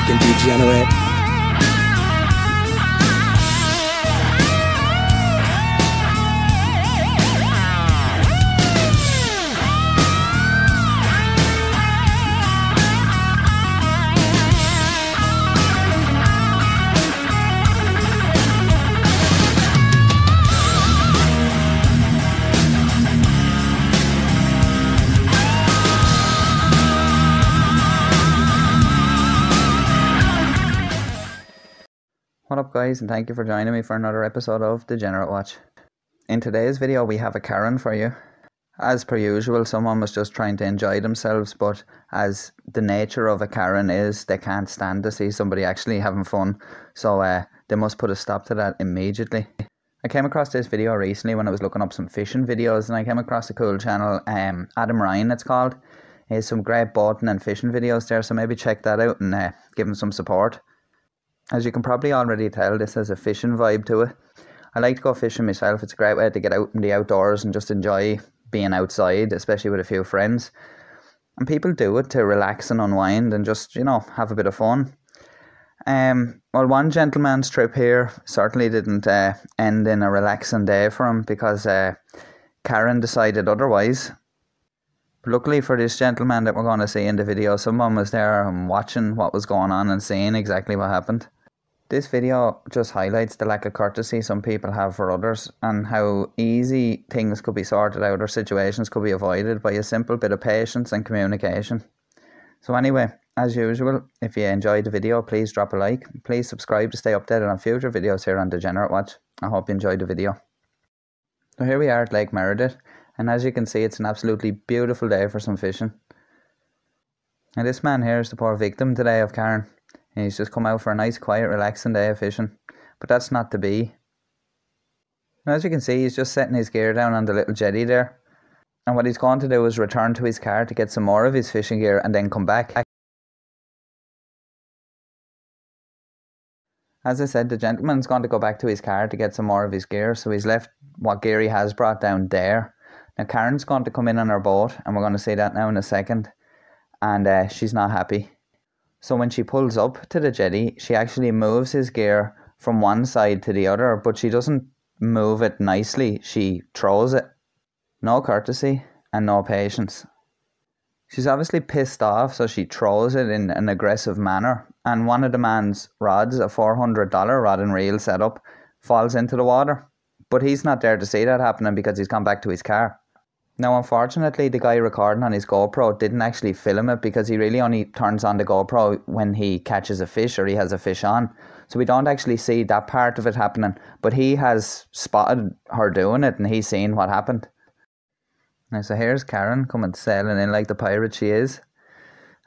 fucking degenerate. What up guys, and thank you for joining me for another episode of Degenerate Watch. In today's video we have a Karen for you. As per usual, someone was just trying to enjoy themselves, but as the nature of a Karen is, they can't stand to see somebody actually having fun, so they must put a stop to that immediately. I came across this video recently when I was looking up some fishing videos, and I came across a cool channel, Adam Ryan it's called. He has some great boating and fishing videos there, so maybe check that out and give him some support. As you can probably already tell, this has a fishing vibe to it. I like to go fishing myself. It's a great way to get out in the outdoors and just enjoy being outside, especially with a few friends. And people do it to relax and unwind and just, you know, have a bit of fun. Well, one gentleman's trip here certainly didn't end in a relaxing day for him, because Karen decided otherwise. But luckily for this gentleman that we're going to see in the video, someone was there and watching what was going on and seeing exactly what happened. This video just highlights the lack of courtesy some people have for others, and how easy things could be sorted out or situations could be avoided by a simple bit of patience and communication. So anyway, as usual, if you enjoyed the video, please drop a like. Please subscribe to stay updated on future videos here on Degenerate Watch. I hope you enjoyed the video. So here we are at Lake Meredith, and as you can see, it's an absolutely beautiful day for some fishing. And this man here is the poor victim today of Karen. He's just come out for a nice, quiet, relaxing day of fishing. But that's not to be. And as you can see, he's just setting his gear down on the little jetty there. And what he's going to do is return to his car to get some more of his fishing gear and then come back. As I said, the gentleman's going to go back to his car to get some more of his gear. So he's left what gear he has brought down there. Now Karen's going to come in on her boat, and we're going to see that now in a second. And she's not happy. So when she pulls up to the jetty, she actually moves his gear from one side to the other, but she doesn't move it nicely, she throws it. No courtesy and no patience. She's obviously pissed off, so she throws it in an aggressive manner, and one of the man's rods, a $400 rod and reel setup, falls into the water. But he's not there to see that happening because he's gone back to his car. Now unfortunately, the guy recording on his GoPro didn't actually film it, because he really only turns on the GoPro when he catches a fish or he has a fish on. So we don't actually see that part of it happening, but he has spotted her doing it and he's seen what happened. Now so here's Karen coming sailing in like the pirate she is.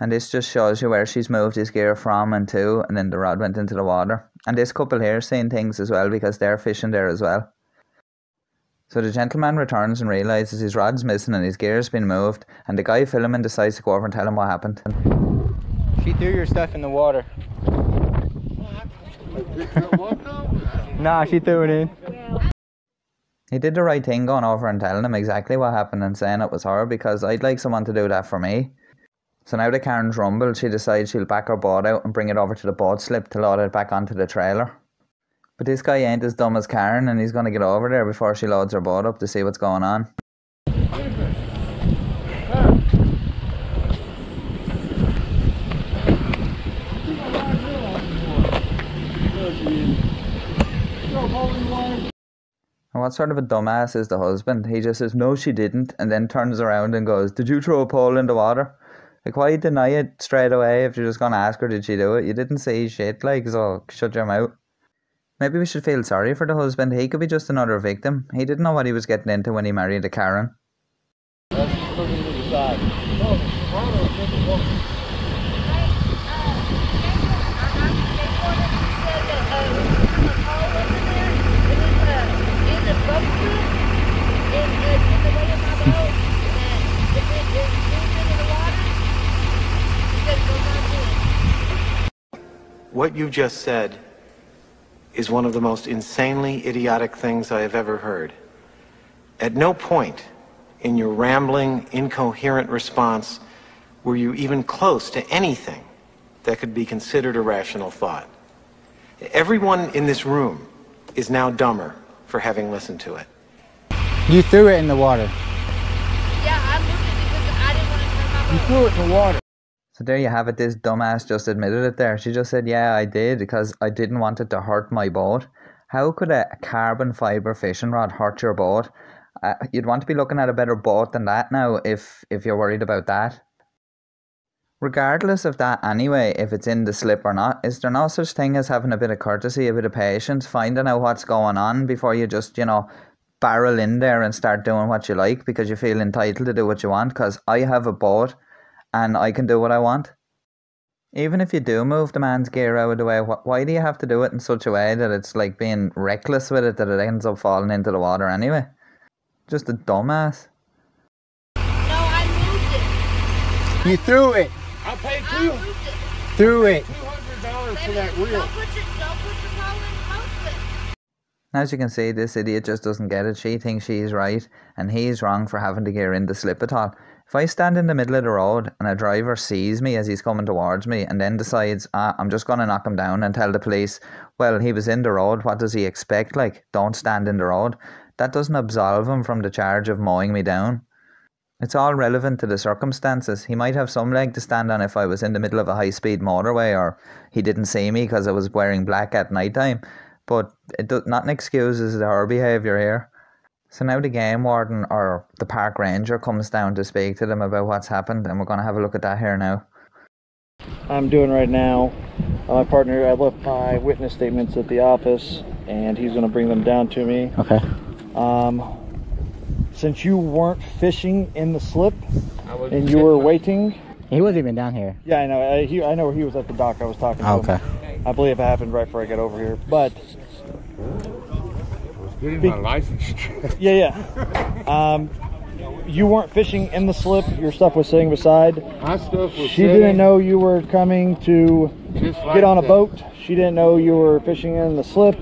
And this just shows you where she's moved his gear from and to, and then the rod went into the water. And this couple here seen things as well, because they're fishing there as well. So the gentleman returns and realises his rod's missing and his gear's been moved, and the guy filming decides to go over and tell him what happened. She threw your stuff in the water. Nah, she threw it in. He did the right thing going over and telling him exactly what happened and saying it was her, because I'd like someone to do that for me. So now that Karen's rumbled, she decides she'll back her boat out and bring it over to the boat slip to load it back onto the trailer. But this guy ain't as dumb as Karen, and he's going to get over there before she loads her boat up to see what's going on. And what sort of a dumbass is the husband? He just says, no she didn't, and then turns around and goes, did you throw a pole in the water? Like, why deny it straight away if you're just going to ask her did she do it? You didn't say shit, like, so shut your mouth. Maybe we should feel sorry for the husband. He could be just another victim. He didn't know what he was getting into when he married a Karen. What you just said is one of the most insanely idiotic things I have ever heard. At no point in your rambling, incoherent response were you even close to anything that could be considered a rational thought. Everyone in this room is now dumber for having listened to it. You threw it in the water. Yeah, I moved it because I didn't want to turn my boat. You threw it in the water. So there you have it. This dumbass just admitted it there. She just said, yeah, I did because I didn't want it to hurt my boat. How could a carbon fibre fishing rod hurt your boat? You'd want to be looking at a better boat than that now if you're worried about that. Regardless of that anyway, if it's in the slip or not, is there no such thing as having a bit of courtesy, a bit of patience, finding out what's going on before you just, you know, barrel in there and start doing what you like because you feel entitled to do what you want? Because I have a boat and I can do what I want. Even if you do move the man's gear out of the way, why do you have to do it in such a way that it's like being reckless with it, that it ends up falling into the water anyway? Just a dumbass. No, I moved it. You threw it. I paid I moved it. Threw it. $200 for that reel. Don't put your pole in most of it. As you can see, this idiot just doesn't get it. She thinks she's right and he's wrong for having the gear in the slip at all. If I stand in the middle of the road and a driver sees me as he's coming towards me and then decides, I'm just going to knock him down and tell the police, well, he was in the road, what does he expect? Like, don't stand in the road. That doesn't absolve him from the charge of mowing me down. It's all relevant to the circumstances. He might have some leg to stand on if I was in the middle of a high-speed motorway or he didn't see me because I was wearing black at night time. But not an excuse is our behaviour here. So now the game warden or the park ranger comes down to speak to them about what's happened, and we're going to have a look at that here now. I'm doing right now. My partner, I left my witness statements at the office and he's going to bring them down to me. Okay. Since you weren't fishing in the slip and you were waiting. He wasn't even down here. Yeah, I know. I know he was at the dock. I was talking to Okay. him. I believe it happened right before I got over here. But Getting my license. yeah. You weren't fishing in the slip. Your stuff was sitting beside. My stuff was She didn't know you were coming to get on a boat. She didn't know you were fishing in the slip.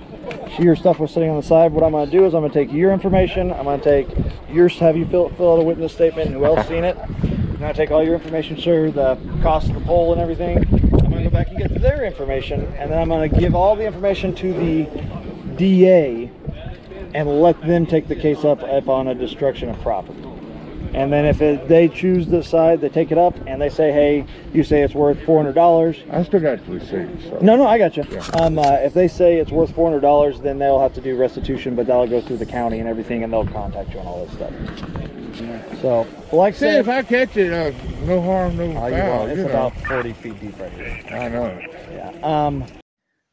Your stuff was sitting on the side. What I'm going to do is I'm going to take your information. I'm going to take yours, have you fill out a witness statement and who else seen it. I'm going to take all your information, sir, the cost of the pole and everything. I'm going to go back and get their information, and then I'm going to give all the information to the DA and let them take the case up on a destruction of property. And then if they choose the side, they take it up and they say, hey, you say it's worth $400. I still got the receipt. So. No, I got you. Yeah. If they say it's worth $400, then they'll have to do restitution, but that'll go through the county and everything, and they'll contact you and all that stuff. Yeah. So, like I said, if I catch it, no harm, no foul. It's about 40 feet deep right here. I know. Yeah.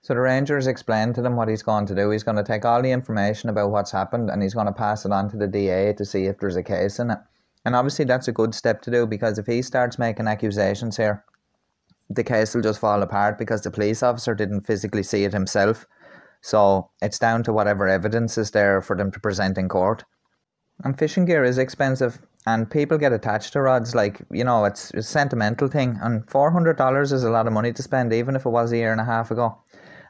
So the rangers explained to them what he's going to do. He's going to take all the information about what's happened and he's going to pass it on to the DA to see if there's a case in it. And obviously that's a good step to do, because if he starts making accusations here, the case will just fall apart because the police officer didn't physically see it himself. So it's down to whatever evidence is there for them to present in court. And fishing gear is expensive and people get attached to rods, like, you know, it's a sentimental thing. And $400 is a lot of money to spend, even if it was a year and a half ago.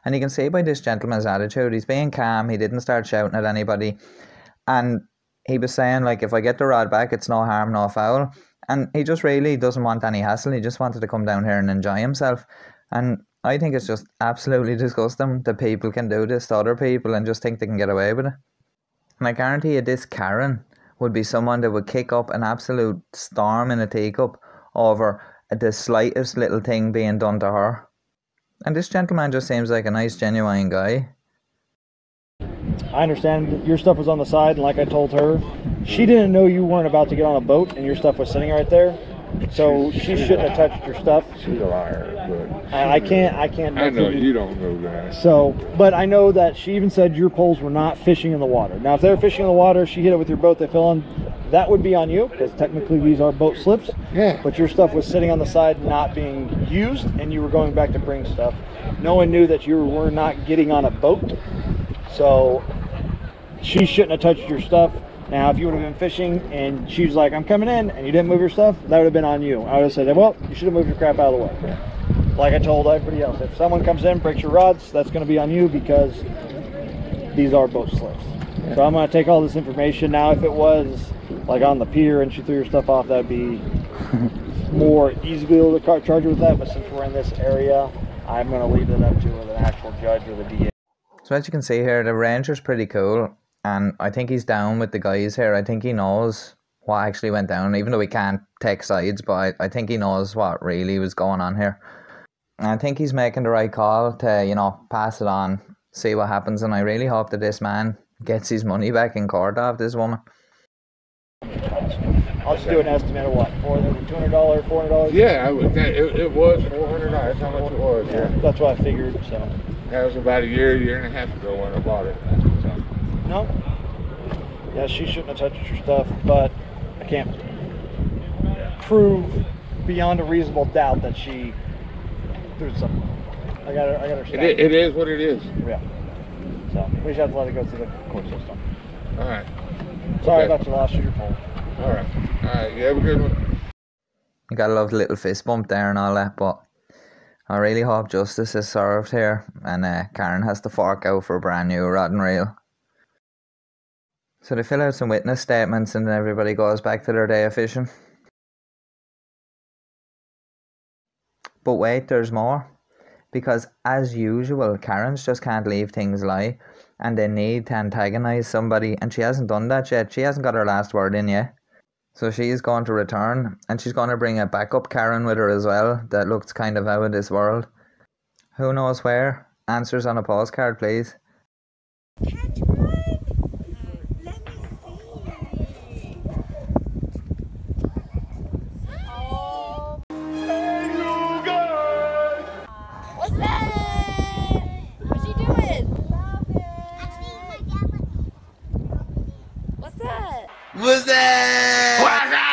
And you can see by this gentleman's attitude, he's being calm, he didn't start shouting at anybody. And he was saying, like, if I get the rod back, it's no harm, no foul. And he just really doesn't want any hassle. He just wanted to come down here and enjoy himself. And I think it's just absolutely disgusting that people can do this to other people and just think they can get away with it. And I guarantee you this Karen would be someone that would kick up an absolute storm in a teacup over the slightest little thing being done to her. And this gentleman just seems like a nice, genuine guy. I understand your stuff was on the side, and like I told her, she didn't know you weren't about to get on a boat and your stuff was sitting right there. So she shouldn't have touched your stuff. She's a liar, but And I can't. I know you don't know that. So, but I know that she even said your poles were not fishing in the water. Now, if they're fishing in the water, she hit it with your boat, they fell in, that would be on you, because technically these are boat slips. Yeah. But your stuff was sitting on the side, not being used, and you were going back to bring stuff. No one knew that you were not getting on a boat. So she shouldn't have touched your stuff. Now, if you would have been fishing and she was like, I'm coming in, and you didn't move your stuff, that would have been on you. I would have said, well, you should have moved your crap out of the way. Like I told everybody else, if someone comes in, breaks your rods, that's going to be on you, because these are boat slips. So I'm going to take all this information. Now, if it was like on the pier and she threw your stuff off, that'd be more easily able to charge you with that, but since we're in this area, I'm going to leave it up to an actual judge or the DA. So as you can see here, the ranger's pretty cool, and I think he's down with the guys here. I think he knows what actually went down, even though we can't take sides, but I think he knows what really was going on here. And I think he's making the right call to, you know, pass it on, see what happens, and I really hope that this man gets his money back in court off this woman. I'll just do an estimate of what, $200, $400? Yeah, it was $400. That's how much it was. Yeah, that's what I figured. So that was about a year and a half ago when I bought it. no, yeah, she shouldn't have touched your stuff, but I can't prove beyond a reasonable doubt that she did something. I got her. It is what it is. Yeah. So we just have to let it go through the court system. All right. Sorry Okay. about your loss of your phone. All right. You have a good one. You gotta love the little fist bump there and all that, but I really hope justice is served here, and Karen has to fork out for a brand new rod and reel. So they fill out some witness statements and then everybody goes back to their day of fishing. But wait, there's more. Because as usual, Karen's just can't leave things lie, and they need to antagonise somebody, and she hasn't done that yet. She hasn't got her last word in yet. So she's going to return, and she's going to bring a backup Karen with her as well that looks kind of out of this world. Who knows where? Answers on a postcard, please. Catch one. Let me see. Oh. Hey, you guys. What's that? What's she doing? What's that? What's that? What's that?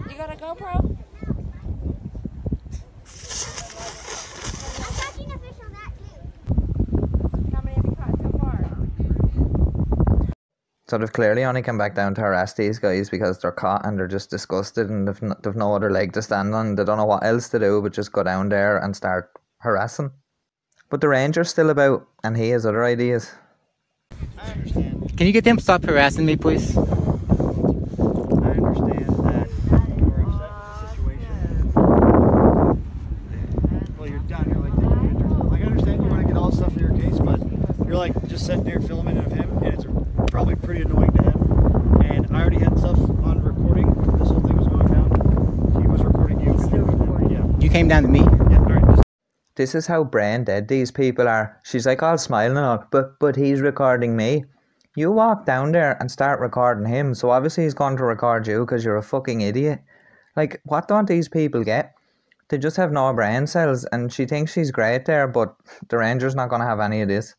You got a GoPro? So they've clearly only come back down to harass these guys because they're caught and they're just disgusted and they've no other leg to stand on. They don't know what else to do but just go down there and start harassing. But the ranger's still about, and he has other ideas. I understand. Can you get them to stop harassing me, please? I understand that you're upset with the situation. Well, you're done. You're like, I understand you want to get all the stuff for your case, but you're like just sitting there filming of him, and it's probably pretty annoying to him. And I already had stuff on recording. This whole thing was going down. He was recording you. Still recording. Yeah. You came down to me. Yeah. All right. This is how brain dead these people are. She's like all smiling and all, but he's recording me. You walk down there and start recording him, so obviously he's going to record you because you're a fucking idiot. Like, what don't these people get? They just have no brain cells, and she thinks she's great there, but the ranger's not going to have any of this.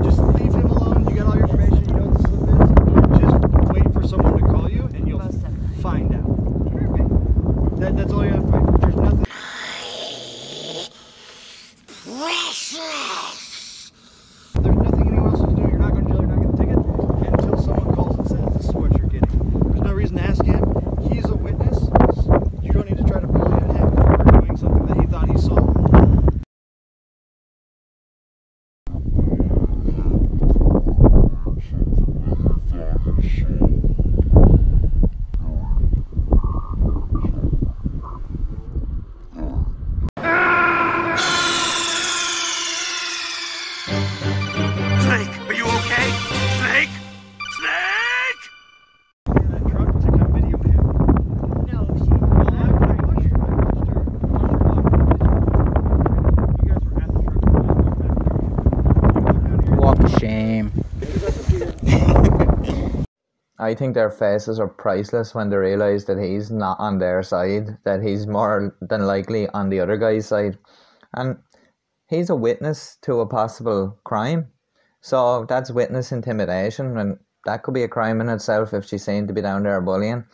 Just leave him alone. You got all your information. You know what the slip is. Just wait for someone to call you, and you'll find out. Perfect. That's all you have to wait. There's nothing. There's nothing anyone else is doing. You're not going to jail. You're not going to ticket until someone calls and says this is what you're getting. There's no reason to ask him. He's a witness. You don't need to try to bully him for doing something that he thought he saw. Snake, are you okay? Snake? Snake! In that truck to come video him. No, Well, I watched her. You guys were at the truck. Walk of shame. I think their faces are priceless when they realise that he's not on their side, that he's more than likely on the other guy's side. And he's a witness to a possible crime. So that's witness intimidation, and that could be a crime in itself if she's seen to be down there bullying.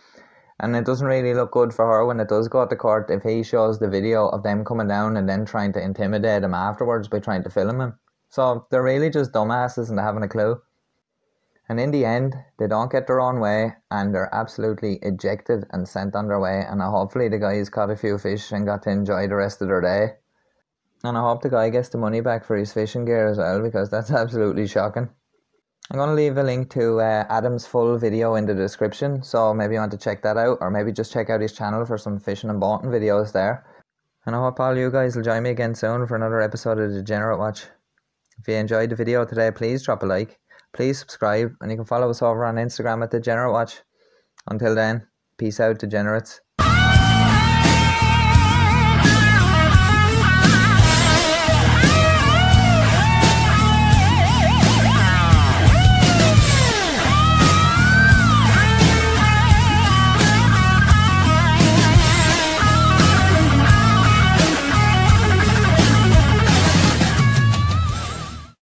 And it doesn't really look good for her when it does go to court if he shows the video of them coming down and then trying to intimidate him afterwards by trying to film him. So they're really just dumbasses and they haven't a clue. And in the end, they don't get their own way and they're absolutely ejected and sent on their way. And hopefully the guys caught a few fish and got to enjoy the rest of their day. And I hope the guy gets the money back for his fishing gear as well, because that's absolutely shocking. I'm going to leave a link to Adam's full video in the description, so maybe you want to check that out, or maybe just check out his channel for some fishing and boating videos there. And I hope all you guys will join me again soon for another episode of Degenerate Watch. If you enjoyed the video today, please drop a like, please subscribe, and you can follow us over on Instagram at Degenerate Watch. Until then, peace out, Degenerates.